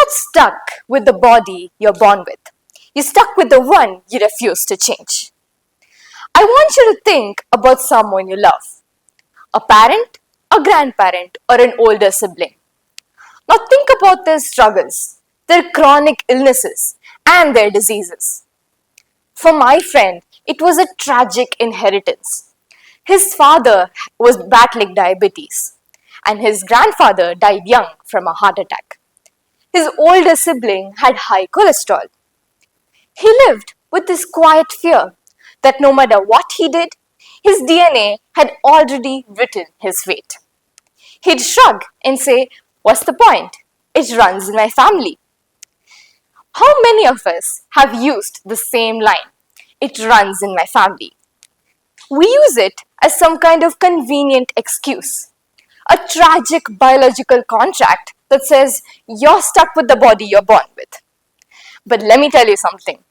not stuck with the body you're born with. You're stuck with the one you refuse to change. I want you to think about someone you love. A parent, a grandparent, or an older sibling. Now think about their struggles, their chronic illnesses, and their diseases. For my friend, it was a tragic inheritance. His father was battling diabetes, and his grandfather died young from a heart attack. His older sibling had high cholesterol. He lived with this quiet fear that no matter what he did, his DNA had already written his fate. He'd shrug and say, "What's the point? It runs in my family." How many of us have used the same line? It runs in my family. We use it as some kind of convenient excuse, a tragic biological contract that says you're stuck with the body you're born with. But let me tell you something.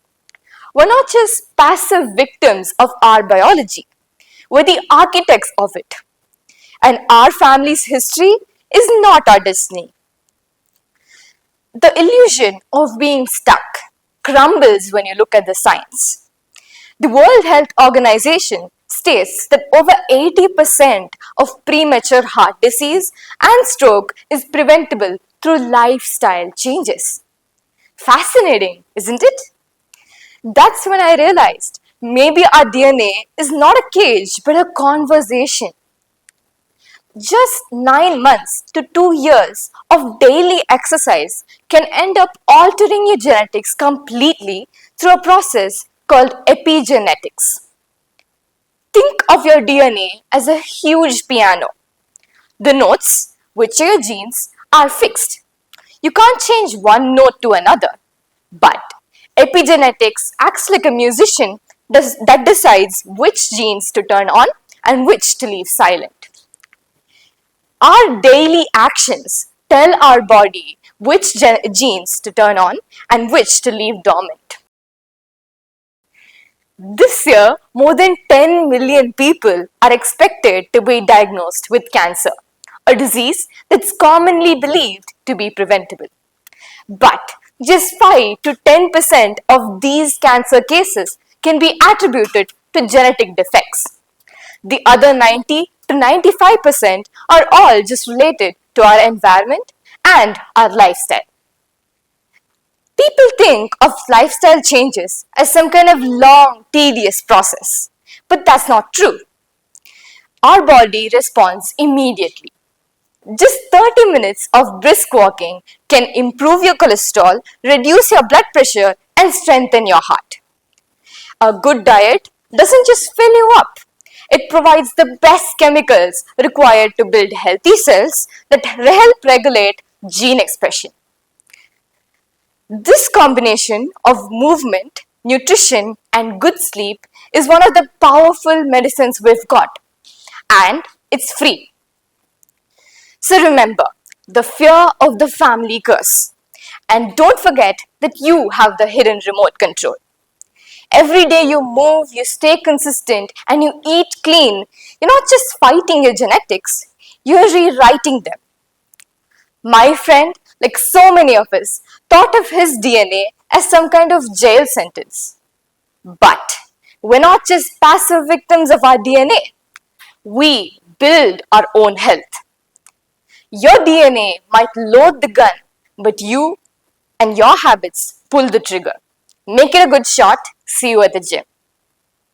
We're not just passive victims of our biology. We're the architects of it. And our family's history is not our destiny. The illusion of being stuck crumbles when you look at the science. The World Health Organization states that over 80% of premature heart disease and stroke is preventable through lifestyle changes. Fascinating, isn't it? That's when I realized maybe our DNA is not a cage but a conversation. Just 9 months to 2 years of daily exercise can end up altering your genetics completely through a process called epigenetics. Think of your DNA as a huge piano. The notes, which are your genes, are fixed. You can't change one note to another. But epigenetics acts like a musician that decides which genes to turn on and which to leave silent. Our daily actions tell our body which genes to turn on and which to leave dormant. This year, more than 10 million people are expected to be diagnosed with cancer, a disease that's commonly believed to be preventable. But just 5 to 10% of these cancer cases can be attributed to genetic defects. The other 90 to 95% are all just related to our environment and our lifestyle. People think of lifestyle changes as some kind of long, tedious process, but that's not true. Our body responds immediately. Just 30 minutes of brisk walking can improve your cholesterol, reduce your blood pressure, and strengthen your heart. A good diet doesn't just fill you up. It provides the best chemicals required to build healthy cells that help regulate gene expression. This combination of movement, nutrition, and good sleep is one of the powerful medicines we've got, and it's free. So remember, the fear of the family curse. And don't forget that you have the hidden remote control. Every day you move, you stay consistent, and you eat clean, you're not just fighting your genetics, you're rewriting them. My friend, like so many of us, thought of his DNA as some kind of jail sentence. But we're not just passive victims of our DNA. We build our own health. Your DNA might load the gun, but you and your habits pull the trigger. Make it a good shot. See you at the gym.